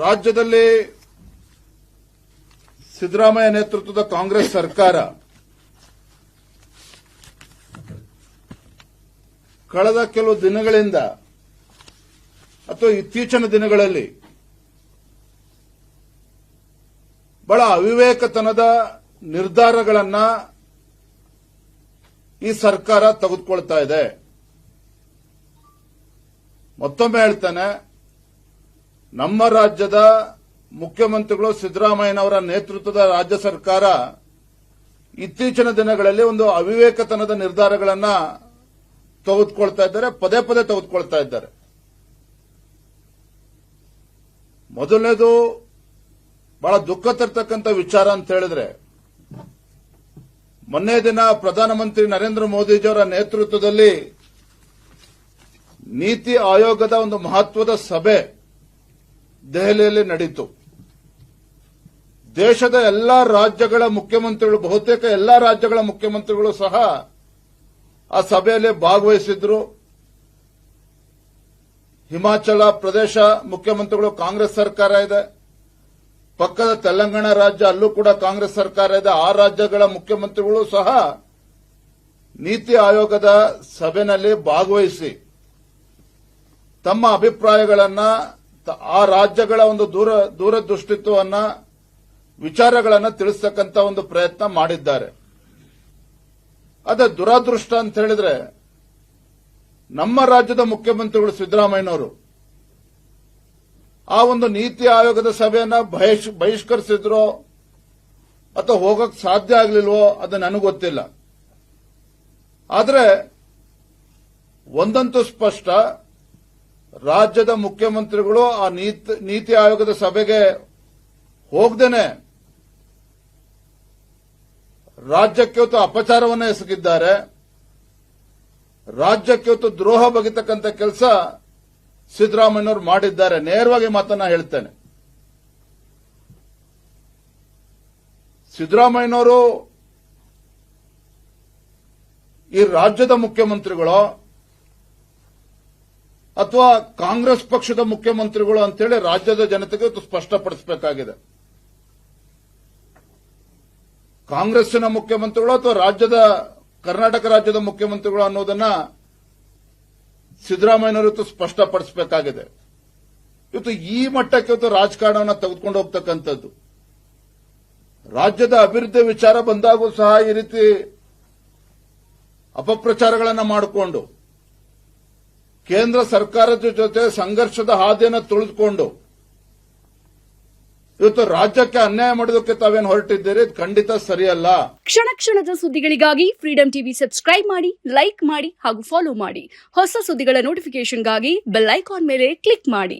ರಾಜ್ಯದಲ್ಲಿ ಸಿದ್ದರಾಮಯ್ಯ ನೇತೃತ್ವದ ಕಾಂಗ್ರೆಸ್ ಸರ್ಕಾರ ಕಳೆದ ಕೆಲವು ದಿನಗಳಿಂದ ಅಥವಾ ಇತ್ತೀಚಿನ ದಿನಗಳಲ್ಲಿ ಬಹಳ ಅವಿವೇಕತನದ ನಿರ್ಧಾರಗಳನ್ನ ಈ ಸರ್ಕಾರ ತೆಗೆದುಕೊಳ್ತಾ ಇದೆ. ಮತ್ತೊಮ್ಮೆ ಹೇಳ್ತಾನೆ, ನಮ್ಮ ರಾಜ್ಯದ ಮುಖ್ಯಮಂತ್ರಿಗಳು ಸಿದ್ದರಾಮಯ್ಯನವರ ನೇತೃತ್ವದ ರಾಜ್ಯ ಸರ್ಕಾರ ಇತ್ತೀಚಿನ ದಿನಗಳಲ್ಲಿ ಒಂದು ಅವಿವೇಕತನದ ನಿರ್ಧಾರಗಳನ್ನ ತೆಗೆದುಕೊಳ್ತಾ ಇದ್ದಾರೆ, ಪದೇ ಪದೇ ತೆಗೆದುಕೊಳ್ತಾ ಇದ್ದಾರೆ. ಮೊದಲನೇದು ಬಹಳ ದುಃಖ ತರ್ತಕ್ಕಂಥ ವಿಚಾರ ಅಂತ ಹೇಳಿದ್ರೆ, ಮೊನ್ನೆ ದಿನ ಪ್ರಧಾನಮಂತ್ರಿ ನರೇಂದ್ರ ಮೋದಿಜಿಯವರ ನೇತೃತ್ವದಲ್ಲಿ ನೀತಿ ಆಯೋಗದ ಒಂದು ಮಹತ್ವದ ಸಭೆ ದೆಹಲಿಯಲ್ಲಿ ನಡೆಯಿತು. ದೇಶದ ಎಲ್ಲಾ ರಾಜ್ಯಗಳ ಮುಖ್ಯಮಂತ್ರಿಗಳು, ಬಹುತೇಕ ಎಲ್ಲಾ ರಾಜ್ಯಗಳ ಮುಖ್ಯಮಂತ್ರಿಗಳು ಸಹ ಆ ಸಭೆಯಲ್ಲಿ ಭಾಗವಹಿಸಿದ್ರು. ಹಿಮಾಚಲ ಪ್ರದೇಶ ಮುಖ್ಯಮಂತ್ರಿಗಳು ಕಾಂಗ್ರೆಸ್ ಸರ್ಕಾರ ಇದೆ, ಪಕ್ಕದ ತೆಲಂಗಾಣ ರಾಜ್ಯ, ಅಲ್ಲೂ ಕೂಡ ಕಾಂಗ್ರೆಸ್ ಸರ್ಕಾರ ಇದೆ. ಆ ರಾಜ್ಯಗಳ ಮುಖ್ಯಮಂತ್ರಿಗಳು ಸಹ ನೀತಿ ಆಯೋಗದ ಸಭೆಯಲ್ಲಿ ಭಾಗವಹಿಸಿ ತಮ್ಮ ಅಭಿಪ್ರಾಯಗಳನ್ನ, ಆ ರಾಜ್ಯಗಳ ಒಂದು ದೂರದೃಷ್ಟಿತ್ವವನ್ನ, ವಿಚಾರಗಳನ್ನು ತಿಳಿಸತಕ್ಕಂಥ ಒಂದು ಪ್ರಯತ್ನ ಮಾಡಿದ್ದಾರೆ. ಅದೇ ದುರಾದೃಷ್ಟ ಅಂತ ಹೇಳಿದ್ರೆ, ನಮ್ಮ ರಾಜ್ಯದ ಮುಖ್ಯಮಂತ್ರಿಗಳು ಸಿದ್ದರಾಮಯ್ಯನವರು ಆ ಒಂದು ನೀತಿ ಆಯೋಗದ ಸಭೆಯನ್ನ ಬಹಿಷ್ಕರಿಸಿದ್ರೋ ಅಥವಾ ಹೋಗಕ್ಕೆ ಸಾಧ್ಯ ಆಗಲಿಲ್ವೋ ಅದು ನನಗೆ ಗೊತ್ತಿಲ್ಲ. ಆದರೆ ಒಂದಂತೂ ಸ್ಪಷ್ಟ, ರಾಜ್ಯದ ಮುಖ್ಯಮಂತ್ರಿಗಳು ಆ ನೀತಿ ಆಯೋಗದ ಸಭೆಗೆ ಹೋಗದೇನೆ ರಾಜ್ಯಕ್ಕೆ ಇವತ್ತು ಅಪಚಾರವನ್ನು ಎಸಗಿದ್ದಾರೆ. ರಾಜ್ಯಕ್ಕೆ ಇವತ್ತು ದ್ರೋಹ ಬಗೆತಕ್ಕಂಥ ಕೆಲಸ ಸಿದ್ದರಾಮಯ್ಯನವರು ಮಾಡಿದ್ದಾರೆ. ನೇರವಾಗಿ ಮಾತನ್ನ ಹೇಳ್ತೇನೆ, ಸಿದ್ದರಾಮಯ್ಯನವರು ಈ ರಾಜ್ಯದ ಮುಖ್ಯಮಂತ್ರಿಗಳು ಅಥವಾ ಕಾಂಗ್ರೆಸ್ ಪಕ್ಷದ ಮುಖ್ಯಮಂತ್ರಿಗಳು ಅಂತೇಳಿ ರಾಜ್ಯದ ಜನತೆಗೆ ಇವತ್ತು ಸ್ಪಷ್ಟಪಡಿಸಬೇಕಾಗಿದೆ. ಕಾಂಗ್ರೆಸ್ಸಿನ ಮುಖ್ಯಮಂತ್ರಿಗಳು ಅಥವಾ ಕರ್ನಾಟಕ ರಾಜ್ಯದ ಮುಖ್ಯಮಂತ್ರಿಗಳು ಅನ್ನೋದನ್ನ ಸಿದ್ದರಾಮಯ್ಯನವರು ಇವತ್ತು ಸ್ಪಷ್ಟಪಡಿಸಬೇಕಾಗಿದೆ. ಇವತ್ತು ಈ ಮಟ್ಟಕ್ಕೆ ಇವತ್ತು ರಾಜಕಾರಣವನ್ನು ತೆಗೆದುಕೊಂಡು ಹೋಗ್ತಕ್ಕಂಥದ್ದು, ರಾಜ್ಯದ ಅಭಿವೃದ್ಧಿ ವಿಚಾರ ಬಂದಾಗೂ ಸಹ ಈ ರೀತಿ ಅಪಪ್ರಚಾರಗಳನ್ನು ಮಾಡಿಕೊಂಡು ಕೇಂದ್ರ ಸರ್ಕಾರದ ಜೊತೆ ಸಂಘರ್ಷದ ಹಾದಿಯನ್ನು ತುಳಿದುಕೊಂಡು ಇವತ್ತು ರಾಜ್ಯಕ್ಕೆ ಅನ್ಯಾಯ ಮಾಡೋದಕ್ಕೆ ತಾವೇನು ಹೊರಟಿದ್ದೀರಿ, ಇದು ಖಂಡಿತ ಸರಿಯಲ್ಲ. ಕ್ಷಣ ಕ್ಷಣದ ಸುದ್ದಿಗಳಿಗಾಗಿ ಫ್ರೀಡಂ ಟಿವಿ ಸಬ್ಸ್ಕ್ರೈಬ್ ಮಾಡಿ, ಲೈಕ್ ಮಾಡಿ ಹಾಗೂ ಫಾಲೋ ಮಾಡಿ. ಹೊಸ ಸುದ್ದಿಗಳ ನೋಟಿಫಿಕೇಶನ್ಗಾಗಿ ಬೆಲ್ ಐಕಾನ್ ಮೇಲೆ ಕ್ಲಿಕ್ ಮಾಡಿ.